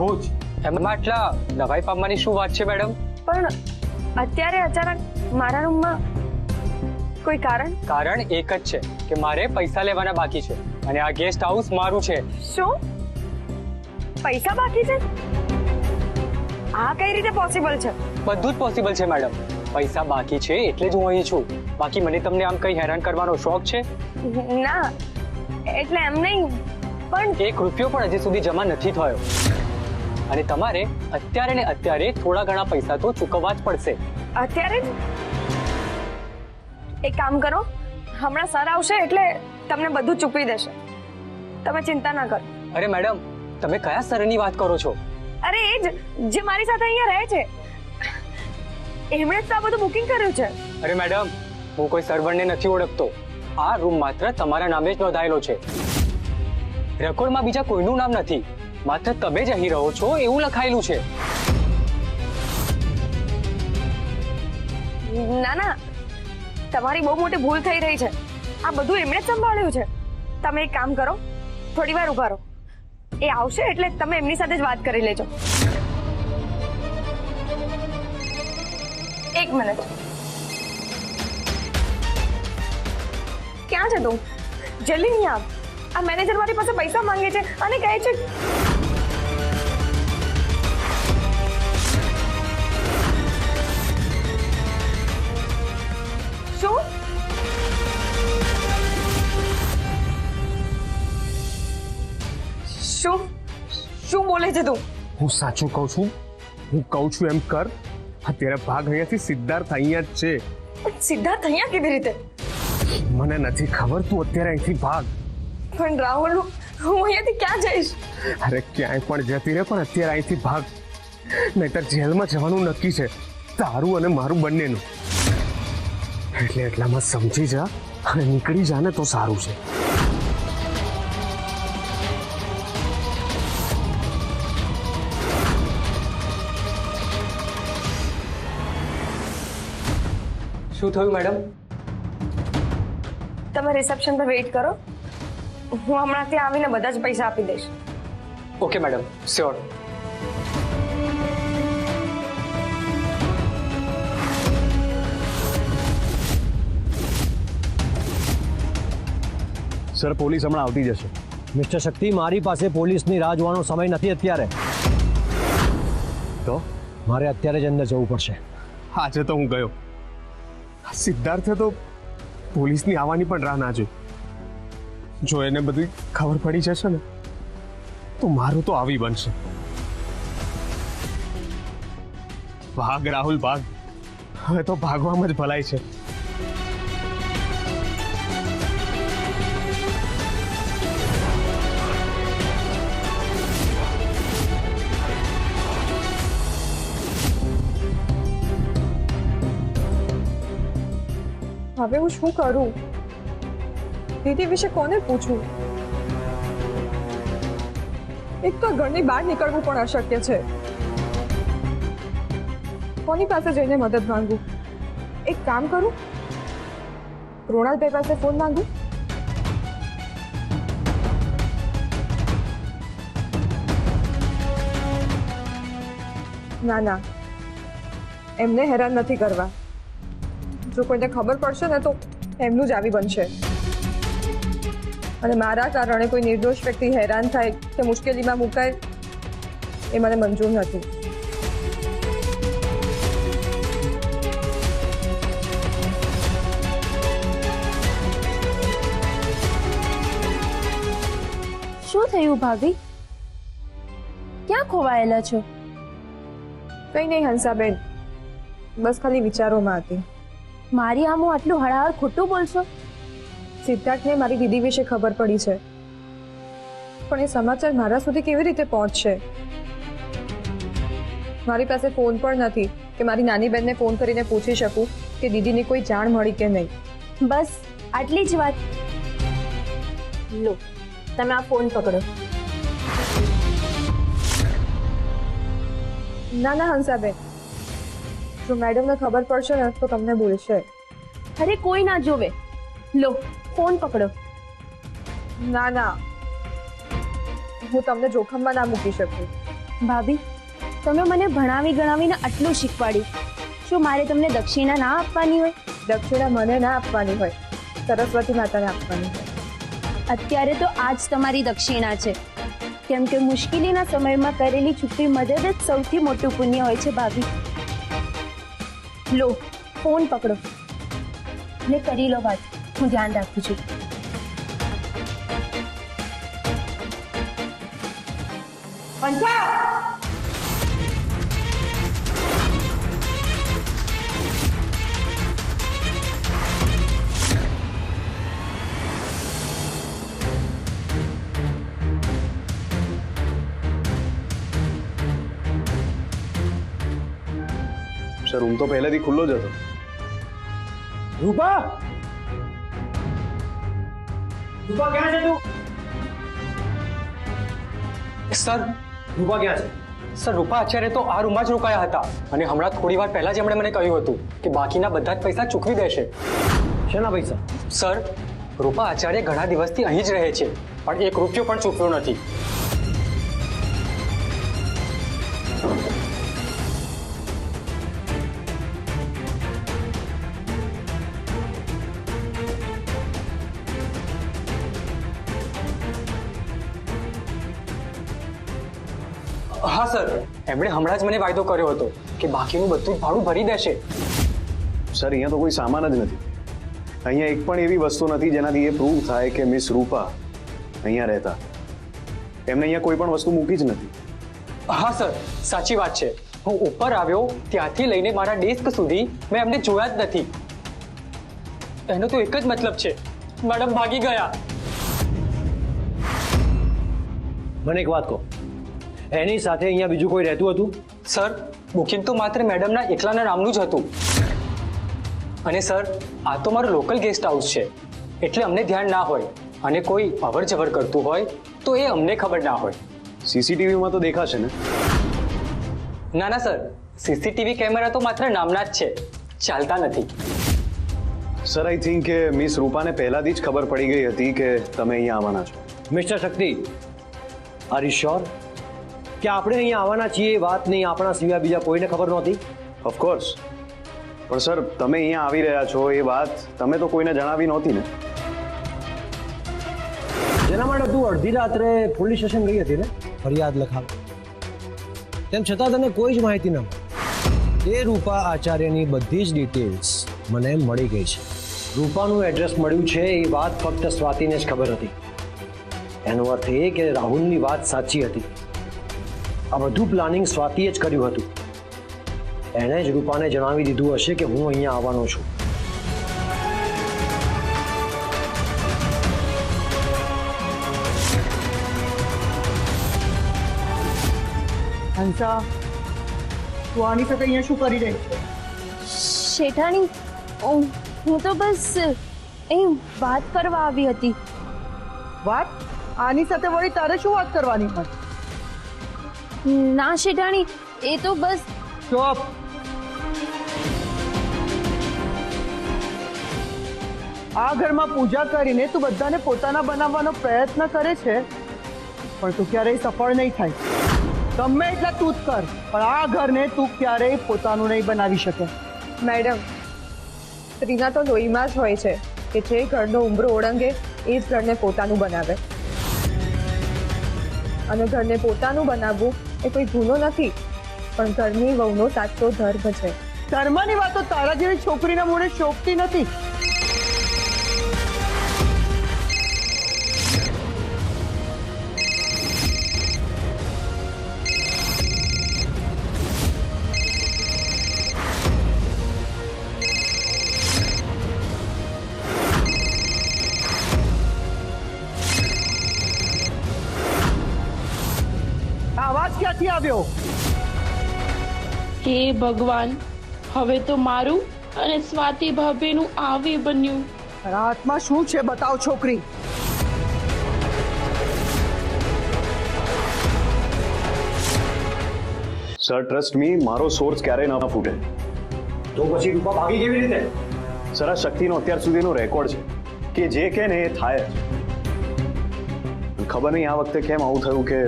રોજ એમાં આટલા દવાઈ પામવાની શું વાત છે મેડમ? પણ અત્યારે અચાનક મારા રૂમમાં કોઈ કારણ એક જ છે કે મારે પૈસા લેવાના બાકી છે અને આ ગેસ્ટ હાઉસ મારું છે. શું પૈસા બાકી છે? આ કઈ રીતે પોસિબલ છે? બધું જ પોસિબલ છે મેડમ. પૈસા બાકી છે એટલે જ હું અહીં છું. બાકી મને તમને આમ કઈ હેરાન કરવાનો શોખ છે? ના એટલે એમ નહીં, પણ ₹1 પણ હજી સુધી જમા નથી થયો અને તમારે અત્યારે ને અત્યારે થોડા ઘણા પૈસા તો ચૂકવવા જ પડશે. અત્યારે જ એક કામ કરો, હમણાં સર આવશે એટલે તમને બધું ચૂકવી દેશે. તમે ચિંતા ના કરો. અરે મેડમ, તમે કયા સરની વાત કરો છો? અરે એ જ જે મારી સાથે અહીંયા રહે છે, એમણે જ તો આ બધું બુકિંગ કર્યું છે. અરે મેડમ, હું કોઈ સર્વરને નથી ઓળખતો. આ રૂમ માત્ર તમારા નામે જ નોંધાયેલો છે. રેકોર્ડમાં બીજા કોઈનું નામ નથી. માત્ર તમે જ અહીં રહો છો એવું લખાયેલું છે. ના ના, તમારી બહુ મોટી ભૂલ થઈ રહી છે. આ બધું એમણે જ સંભાળ્યું છે. તમે એક કામ કરો, થોડી વાર ઉભા રહો. એ આવશે એટલે તમે એમની સાથે જ વાત કરી લેજો. 1 મિનિટ. ક્યાં છે તું? જલ્દી નહીં આવ. આ મેનેજર મારી પાસે પૈસા માંગે છે અને કહે છે શું? શું શું બોલે છે તું? હું સાચું કહું છું. હું કહું છું એમ કર. અત્યારે ભાગ અહીંયાથી. સિદ્ધાર્થ અહીંયા જ છે. સિદ્ધાર્થ અહીંયા કેવી રીતે? મને નથી ખબર. તું અત્યારે અહીંથી ભાગ. પણ રાહુલ, હું અહીંયાથી ક્યાં જઈશ? અરે ક્યાંય પણ જતી રહે, પણ અત્યારે અહીંથી ભાગ. નહીતર જેલમાં જવાનું નક્કી છે, તારું અને મારું બંનેનું. એટલે એટલામાં સમજી જા અને નીકળી જા ને તો સારું છે. શું થયું મેડમ? તમે રિસેપ્શન પર વેઇટ કરો. હું હમણાં ત્યાં આવીને બધા જ પૈસા આપી દઈશ. Okay madam, sure. Sir, police હમણાં આવતી જશે. મિસ્ટર શક્તિ, મારી પાસે પોલીસની રાહ જોવાનો સમય નથી અત્યારે. તો મારે અત્યારે જ અંદર જવું પડશે. આજે તો હું ગયો. સિદ્ધાર્થે તો પોલીસની આવવાની પણ રાહ ના જોઈ. જો એને બધી ખબર પડી જશે ને તો મારું તો આવી બનશે. ભાગ રાહુલ ભાગ. હવે તો ભાગવામાં જ ભલાઈ છે. હવે હું શું કરું? દીદી વિશે કોને પૂછું? એક તો ઘરની બહાર નીકળવું પણ અશક્ય છે. કોની પાસે જઈને મદદ માંગુ? એક કામ કરું, કૃણાલભાઈ પાસે ફોન માંગુ. ના ના, એમને હેરાન નથી કરવા. જો કોઈને ખબર પડશે ને તો એમનું જ આવી બનશે. અને મારા કારણે કોઈ નિર્દોષ વ્યક્તિ હેરાન થાય કે મુશ્કેલીમાં મુકાય એ મને મંજૂર નથી. શું થયું ભાભી? ક્યાં ખોવાયેલા છો? કંઈ નહીં હંસાબેન, બસ ખાલી વિચારોમાં હતી. મારી આમું આટલું હળાહળ ખોટું બોલશો? સિદ્ધાર્થને મારી દીદી વિશે ખબર પડી છે, પણ એ સમાચાર મારા સુધી કેવી રીતે પહોંચશે? મારી પાસે ફોન પણ નથી કે મારી નાની બહેનને ફોન કરીને પૂછી શકું કે દીદીની કોઈ જાણ મળી કે નહીં. બસ આટલી જ વાત. લો, તમે આ ફોન પકડો. ના ના હંસાબેન, જો મેડમને ખબર પડશે ને તો તમને બોલશે. અરે કોઈ ના જોવે. લો, ફોન પકડો. ના ના, હું તમને જોખમમાં ના મૂકી શકું. ભાભી તમે મને ભણાવી ગણાવીને આટલું શીખવાડ્યું, શું મારે તમને દક્ષિણા ના આપવાની હોય? દક્ષિણા મને ના આપવાની હોય, સરસ્વતી માતાને આપવાની હોય. અત્યારે તો આ જ તમારી દક્ષિણા છે, કેમ કે મુશ્કેલીના સમયમાં કરેલી છુપી મદદ જ સૌથી મોટું પુણ્ય હોય છે ભાભી. લો ફોન પકડો ને કરી લો વાત, હું ધ્યાન રાખું છું. સર રૂમ તો પહેલેથી ખુલ્લો જ હતો. રૂપા રૂપા ક્યાં છે તું? સર રૂપા ક્યાં છે? સર રૂપા આચાર્ય તો આ રૂમમાં જ રોકાયા હતા અને હમણાં થોડી વાર પહેલા જ એમણે મને કહ્યું હતું કે બાકીના બધા જ પૈસા ચૂકવી દેશે. શેના પૈસા? સર રૂપા આચાર્ય ઘણા દિવસથી અહીં જ રહે છે પણ એક રૂપિયો પણ ચૂકવ્યો નથી. હા સર, એમણે હમણાં જ મને વાયદો કર્યો હતો કે બાકીનું બધું જ ભાડું ભરી દેશે. સર અહીંયા તો કોઈ સામાન જ નથી. અહીંયા એક પણ એવી વસ્તુ નથી જેનાથી એ પ્રૂવ થાય કે મિસ રૂપા અહીંયા રહેતા. એમને અહીંયા કોઈ પણ વસ્તુ મૂકી જ નથી. હા સર, સાચી વાત છે. હું ઉપર આવ્યો ત્યાંથી લઈને મારા ડેસ્ક સુધી મેં એમને જોયા જ નથી. એનો તો એક જ મતલબ છે, મેડમ ભાગી ગયા. મને એક વાત કહો, એની સાથે અહીંયા બીજું કોઈ રહેતું હતું? સર બુકિંગ તો માત્ર મેડમના એકલાના નામનું જ હતું. અને સર આ તો મારું લોકલ ગેસ્ટ હાઉસ છે એટલે અમને ધ્યાન ના હોય અને કોઈ અવર જવર કરતું હોય તો એ અમને ખબર ના હોય. સીસીટીવીમાં તો દેખાશે ને? ના ના સર, સીસીટીવી કેમેરા તો માત્ર નામના જ છે, ચાલતા નથી. સર આઈ થિંક કે મિસ રૂપાને પહેલાથી જ ખબર પડી ગઈ હતી કે તમે અહીંયા આવવાના છો. Mister Shakti, are you sure કે આપણે અહીંયા આવવાના છીએ એ વાત નહીં આપણા સિવાય બીજા કોઈને ખબર નહોતી? ઓફકોર્સ. પણ સર તમે અહીંયા આવી રહ્યા છો એ વાત તમે તો કોઈને જણાવી નહોતી ને? જેના માટે તું અડધી રાત્રે પોલીસ સ્ટેશન ગઈ હતી ને ફરિયાદ લખાવ, તેમ છતાં તને કોઈ જ માહિતી ન મળી. એ રૂપા આચાર્યની બધી જ ડિટેલ્સ મને મળી ગઈ છે. રૂપાનું એડ્રેસ મળ્યું છે એ વાત ફક્ત સ્વાતિને જ ખબર હતી. એનો અર્થ એ કે રાહુલની વાત સાચી હતી. આ બધું પ્લાનિંગ સ્વાતિએ જ કર્યું હતું. એણે જ રૂપાને જણાવી દીધું હશે કે હું અહીંયા આવવાનો છું. હંસા, તું આની સાથે અહીંયા શું કરી રહી છે? શેઠાણી, હું તો બસ અહીં વાત કરવા આવી હતી. વાત? આની સાથે વળી તારે શું વાત કરવાની હોય? ના શેઠાણી, એ તો બસ. ચોપ. આ ઘરમાં પૂજા કરીને તું બધાને પોતાના બનાવવાનો પ્રયત્ન કરે છે પણ તું ક્યારેય સફળ નહીં થાય. ગમે એટલા તું જ કર પણ આ ઘરને તું ક્યારેય પોતાનું નહીં બનાવી શકે. મેડમ, સ્ત્રીના તો લોહીમાં જ હોય છે કે જે ઘરનો ઉંબરો ઓળંગે એ જ ઘરને પોતાનું બનાવે. અને ઘરને પોતાનું બનાવવું એ કોઈ ગુનો નથી, પણ ઘરની વહુનો સાચો ધર્મ છે. ધર્મની વાતો તારા જેવી છોકરીના મોઢે શોભતી નથી. આવાજ ક્યાંથી આવ્યો? હે ભગવાન, હવે તો મારું અને સ્વાતિ ભાભીનું આવી બન્યું. તારા હાથમાં શું છે બતાવ છોકરી. સર ટ્રસ્ટ મી, મારો સોર્સ ક્યારેય ન ફૂટે. તો પછી રૂપા ભાગી કેવી રીતે? સર આ શક્તિનો અત્યાર સુધીનો રેકોર્ડ છે કે જે કે ને એ થાય જ. ખબર નહીં આ વખતે કેમ આવું થયું કે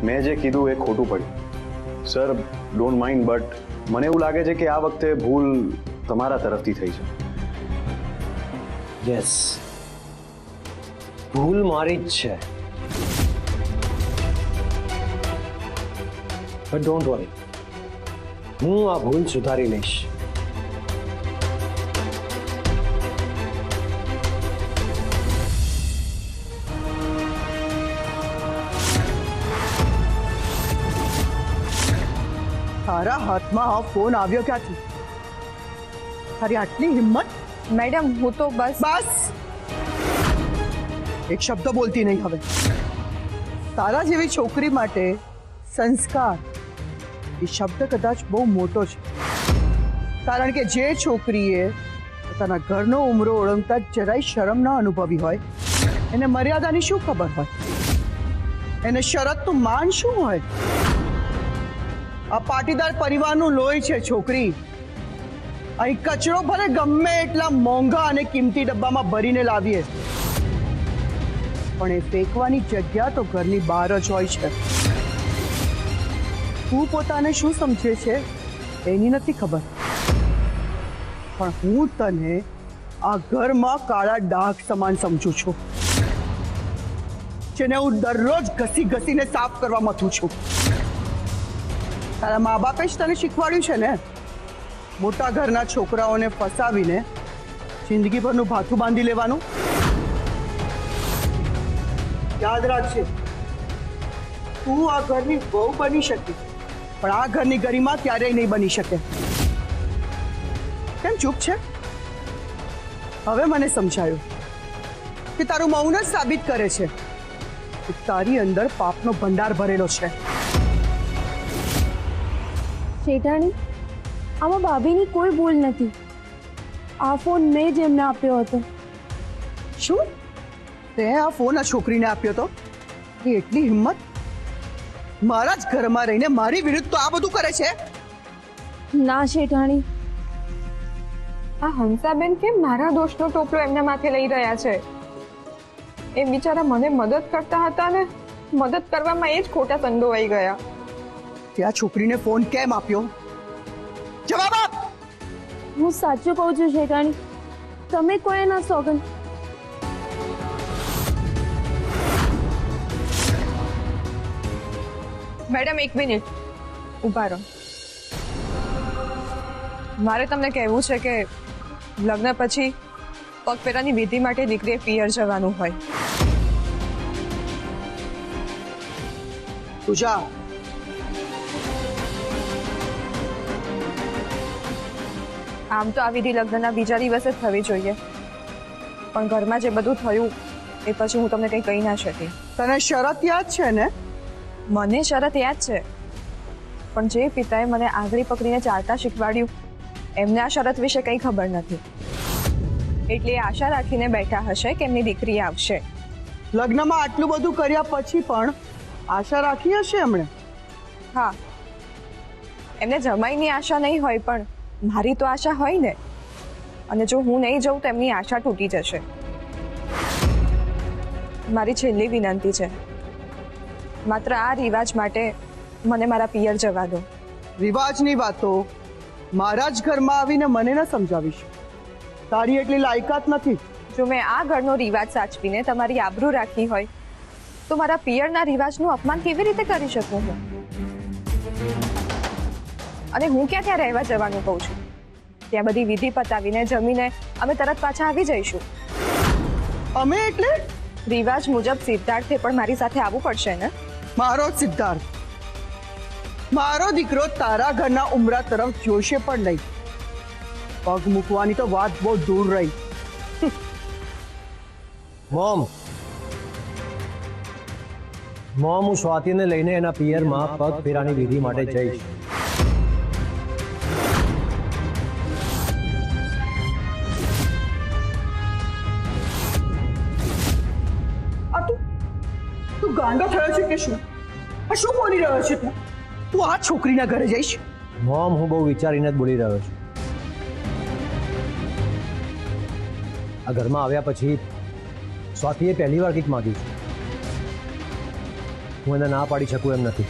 મેં જે કીધું એ ખોટું પડ્યું સર ડોન્ટ માઇન્ડ બટ મને એવું લાગે છે કે આ વખતે ભૂલ તમારા તરફથી થઈ છે યસ, ભૂલ મારી જ છે. બટ ડોન્ટ વરી, હું આ ભૂલ સુધારી લઈશ. તારા હાથમાં આ ફોન આવ્યો ક્યાંથી? તારી આટલી હિંમત? મેડમ હું તો બસ બસ એક શબ્દ બોલતી નહીં હવે. તારા જેવી છોકરી માટે સંસ્કાર એ શબ્દ કદાચ બહુ મોટો છે, કારણ કે જે છોકરીએ પોતાના ઘરનો ઉમરો ઓળંગતા જરાય શરમ ન અનુભવી હોય એને મર્યાદાની શું ખબર હોય, એને શરતનું માન શું હોય? આ પાટીદાર પરિવારનું લોહી છે છોકરી. અહીં કચરો ભલે ગમે એટલા મોંઘા અને કિંમતી ડબ્બામાં ભરીને લાવીએ પણ એ ફેંકવાની જગ્યા તો ઘરની બહાર જ હોય છે. તું પોતાને શું સમજે છે એની નથી ખબર, પણ હું તને આ ઘરમાં કાળા ડાઘ સમાન સમજુ છું, જેને હું દરરોજ ઘસી ઘસીને સાફ કરવા મથું છું. તારા મા બાપે જ તને શીખવાડ્યું છે ને મોટા ઘરના છોકરાઓને ફસાવીને જિંદગીભરનું ભાથું બાંધી લેવાનું. યાદ રાખજે, તું આ ઘરની બહુ બની શકે પણ આ ઘરની ગરિમા ક્યારેય નહીં બની શકે. કેમ ચૂપ છે? હવે મને સમજાયું કે તારું મૌન જ સાબિત કરે છે કે તારી અંદર પાપનો ભંડાર ભરેલો છે. શેઠાણી, આમાં ભાભીની કોઈ ભૂલ નથી. આ ફોન મેં જ એમને આપ્યો હતો. શું તે આ ફોન આ છોકરીને આપ્યો તો? એ એટલી હિંમત મારા જ ઘરમાં રહીને મારી વિરુદ્ધ તો આ બધું કરે છે? ના શેઠાણી, આ હંસાબેન કેમ મારા દોષનો ટોપલો એમના માથે લઈ રહ્યા છે? એ બિચારા મને મદદ કરતા હતા ને મદદ કરવામાં એ જ ખોટા સંડોવાઈ ગયા. તે આ છોકરીને ફોન કેમ આપ્યો? જવાબ આપ. હું સાચું કહું છું શેઠાણી, તમે કોઈ ના સોગન. મેડમ એક મિનિટ ઊભા રહો. મારે તમને કહેવું છે કે લગ્ન પછી પગફેરાની વિધિ માટે દીકરીએ પિયર જવાનું હોય. તું જા. આમ તો આ વિધિ લગ્નના બીજા દિવસે જ થવી જોઈએ, પણ ઘરમાં જે બધું થયું એ પછી હું તમને કંઈ કહી ના શકી. તને શરત યાદ છે ને? મને શરત યાદ છે, પણ જે પિતાએ મને આંગળી પકડીને ચાલતા શીખવાડ્યું એમને આ શરત વિશે કંઈ ખબર નથી, એટલે આશા રાખીને બેઠા હશે કે એમની દીકરી આવશે. લગ્નમાં આટલું બધું કર્યા પછી પણ આશા રાખી હશે એમણે? હા, એમને જમાઈની આશા નહીં હોય પણ મારી તો આશા હોય ને, અને જો હું નહીં જાઉં તો એમની આશા તૂટી જશે. મારી છેલ્લી વિનંતી છે, માત્ર આ રિવાજ માટે મને મારા પિયર જવા દો. રિવાજની વાતો મારા જ ઘરમાં આવીને મને ન સમજાવીશ. તારી એટલી લાયકાત નથી. જો મેં આ ઘરનો રિવાજ સાચવીને તમારી આબરૂ રાખી હોય તો મારા પિયરના રિવાજનું અપમાન કેવી રીતે કરી શકું હું? અને હું ત્યાં રહેવા જવાનું કહું છું? ત્યાં બધી વિધિ પતાવીને જમીને અમે તરત પાછા આવી જઈશું. અમે એટલે? રિવાજ મુજબ સિદ્ધાર્થે પણ મારી સાથે આવવું પડશે ને? મારો જ સિદ્ધાર્થ? મારો દીકરો તારા ઘરના ઉમરા તરફ જોશે પણ નહીં. પગ મૂકવાની તો વાત બહુ દૂર રહી. મોમ, હું સ્વાતિને લઈને એના પિયરમાં પગ ફેરાની વિધિ માટે જઈશ. તું ગાંડો થયો છે કે શું? આ શું બોલી રહ્યો છે તું? તું આ છોકરીના ઘરે જઈશ? મોમ, હું બહુ વિચારીને જ બોલી રહ્યો છું. આ ઘરમાં આવ્યા પછી સ્વાતિએ પહેલી વાર કંઈક માંગ્યું છે. હું એને ના પાડી શકું એમ નથી.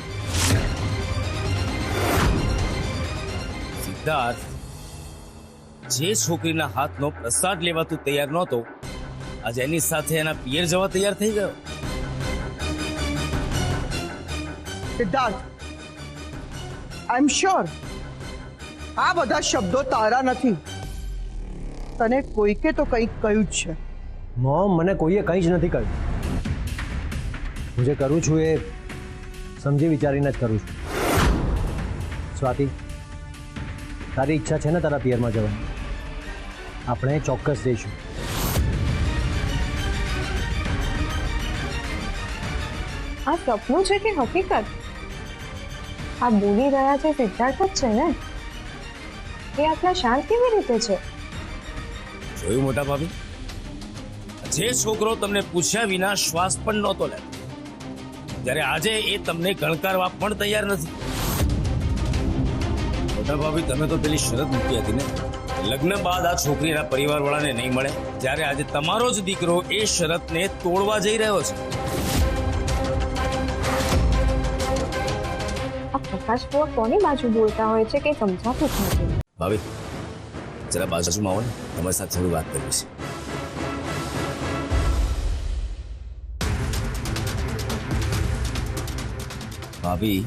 સિદ્ધાર્થ, જે છોકરીના હાથનો પ્રસાદ લેવા તું તૈયાર નહોતો, આજે એની સાથે એના પિયર જવા તૈયાર થઈ ગયો. સિદ્ધાર્થ, આઈ એમ શ્યોર આ બધા શબ્દો તારા નથી. તને કોઈકે તો કંઈક કહ્યું જ છે. મોમ, મને કોઈએ કંઈ જ નથી કહ્યું. હું જે કરું છું એ સમજી વિચારીને જ કરું છું. સ્વાતિ, તારી ઈચ્છા છે ને તારા પિયરમાં જવાની? આપણે ચોક્કસ જઈશું. આ સપનું છે કે હકીકત? આ બોલી રહ્યા છે સિદ્ધાર્થ જ છે ને? એ આટલા શાંત કેવી રીતે છે? જોયું મોટા ભાભી, જે છોકરો તમને પૂછ્યા વિના શ્વાસ પણ નહોતો લે, જ્યારે આજે એ તમને ગણકારવા પણ તૈયાર નથી. મોટા ભાભી, તમે તો પેલી શરત મૂકી હતી ને, લગ્ન બાદ આ છોકરીના પરિવારવાળાને નહીં મળે, જ્યારે આજે તમારો જ દીકરો એ શરતને તોડવા જઈ રહ્યો છે. આ પ્રકાશ બુઆ કોની બાજુ બોલતા હોય છે કે સમજાતું જ નથી. ભાભી, જરા બાજુમાં આવો ને, તમારી સાથે થોડી વાત કરવી છે. ભાભી,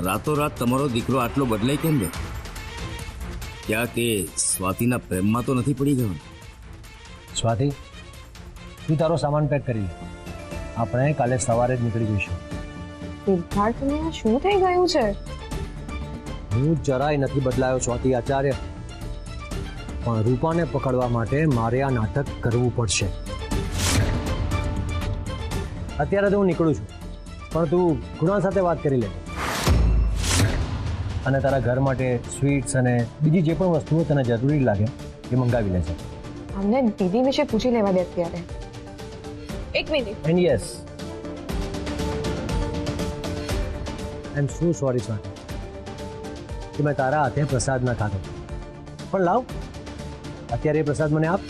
રાતોરાત તમારો દીકરો આટલો બદલાઈ કેમ ગયો? ક્યાં કે સ્વાતિના પ્રેમમાં તો નથી પડી ગયો? સ્વાતિ, તું તારો સામાન પેક કરી લે. આપણે કાલે સવારે જ નીકળી જઈશું. સિદ્ધાર્થને આ શું થઈ ગયું છે? હું જરાય નથી બદલાયો સ્વાતિ આચાર્ય, પણ રૂપાને પકડવા માટે મારે આ નાટક કરવું પડશે. અત્યારે તો હું નીકળું છું, પણ તું કુણાલ સાથે વાત કરી લે અને તારા ઘર માટે સ્વીટ્સ અને બીજી જે પણ વસ્તુઓ તને જરૂરી લાગે એ મંગાવી લેજે. અમને દીદી વિશે પૂછી લેવા દે અત્યારે. એક minute. And yes, I am so sorry Swati કે મેં તારા હાથે પ્રસાદ ના ખાધો, પણ લાવ અત્યારે એ પ્રસાદ મને આપ.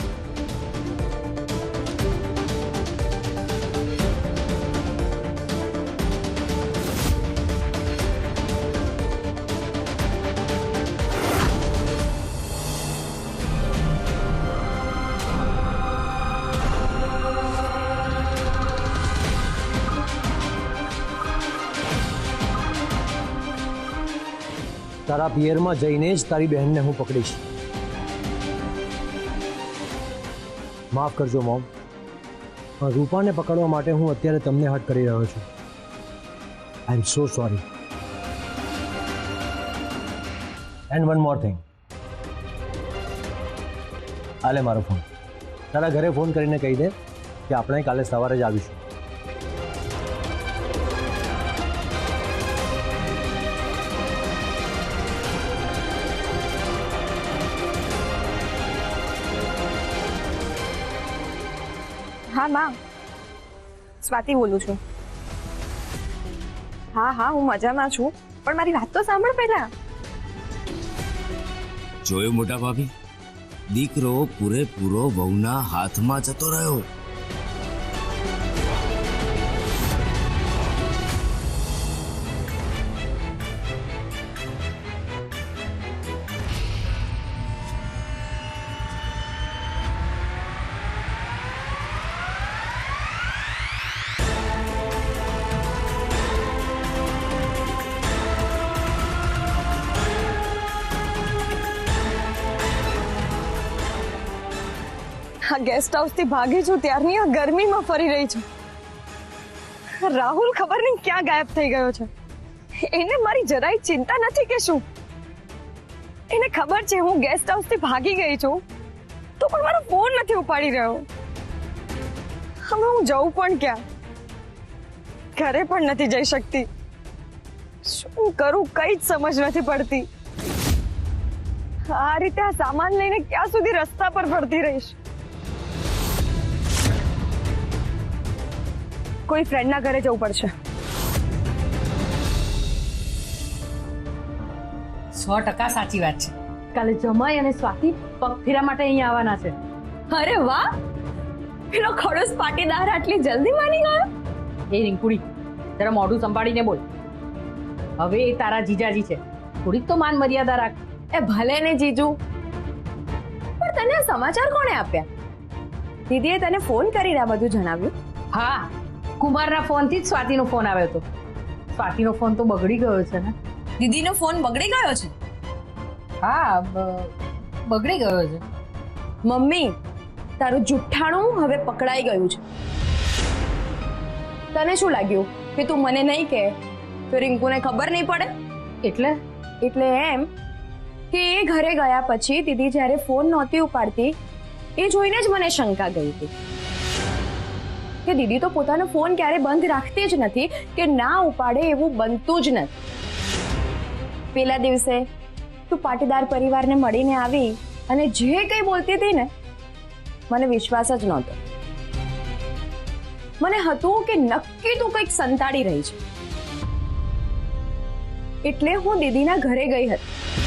તારા પિયરમાં જઈને જ તારી બહેનને હું પકડીશ. માફ કરજો મોમ, પણ રૂપાને પકડવા માટે હું અત્યારે તમને હટ કરી રહ્યો છું. I am so sorry. And one more thing, આલે મારો ફોન. તારા ઘરે ફોન કરીને કહી દે કે આપણે કાલે સવારે જ આવીશું. હા માં, સ્વાતિ બોલું છું. હા હા, હું મજામાં છું, પણ મારી વાત તો સાંભળ પહેલા. જોયું મોટા ભાભી, દીકરો પૂરેપૂરો વહુના હાથમાં જતો રહ્યો. આ ગેસ્ટ હાઉસથી ભાગી છું ત્યારની આ ગરમીમાં ફરી રહી છું. રાહુલ ખબર નહીં ક્યાં ગાયબ થઈ ગયો છે. એને મારી જરાય ચિંતા નથી કે શું? એને ખબર છે હું ગેસ્ટ હાઉસથી ભાગી ગઈ છું, તો પણ મારો ફોન નથી ઉપાડી રહ્યો. હવે હું જઉં પણ ક્યાં? ઘરે પણ નથી જઈ શકતી. શું કરું કઈ જ સમજ નથી પડતી. આ રીતે આ સામાન લઈને ક્યાં સુધી રસ્તા પર ફરતી રહીશ? કોઈ ફ્રેન્ડના ઘરે જવું પડશે. 100% સાચી વાત છે. કાલે જમાઈ અને સ્વાતિ પગ ફેરા માટે અહીંયા આવવાના છે. અરે વાહ, પેલો ખડૂસ પાટીદાર આટલી જલ્દી માની ગયો. એ રિંકુડી જરા મોઢું સંભાળીને બોલ. હવે એ તારા જીજાજી છે, થોડીક તો માન મર્યાદા રાખ. એ ભલે ને જીજુ, પણ તને આ સમાચાર કોણે આપ્યા? દીદીએ તને ફોન કરીને આ બધું જણાવ્યું? હા, કુમારના ફોનથી જ સ્વાતિનો ફોન આવ્યો હતો. સ્વાતિનો ફોન તો બગડી ગયો છે ને. દીદીનો ફોન બગડી ગયો છે? હા, બગડી ગયો છે. મમ્મી, તારું જુઠ્ઠાણું હવે પકડાઈ ગયું છે. તને શું લાગ્યું કે તું મને નહીં કહે તો રિંકુને ખબર નહીં પડે? એટલે એમ કે એ ઘરે ગયા પછી દીદી જ્યારે ફોન નહોતી ઉપાડતી એ જોઈને જ મને શંકા ગઈ હતી કે દીદી તો પોતાનો ફોન ક્યારે બંધ રાખતી જ નથી કે ના ઉપાડે એવું બનતું જ નથી. પેલા દિવસે તું પાટીદાર પરિવારને મળીને આવી અને જે કંઈ બોલતી હતી ને, મને વિશ્વાસ જ નહોતો. મને હતું કે નક્કી તું કંઈક સંતાડી રહી છે. એટલે હું દીદીના ઘરે ગઈ હતી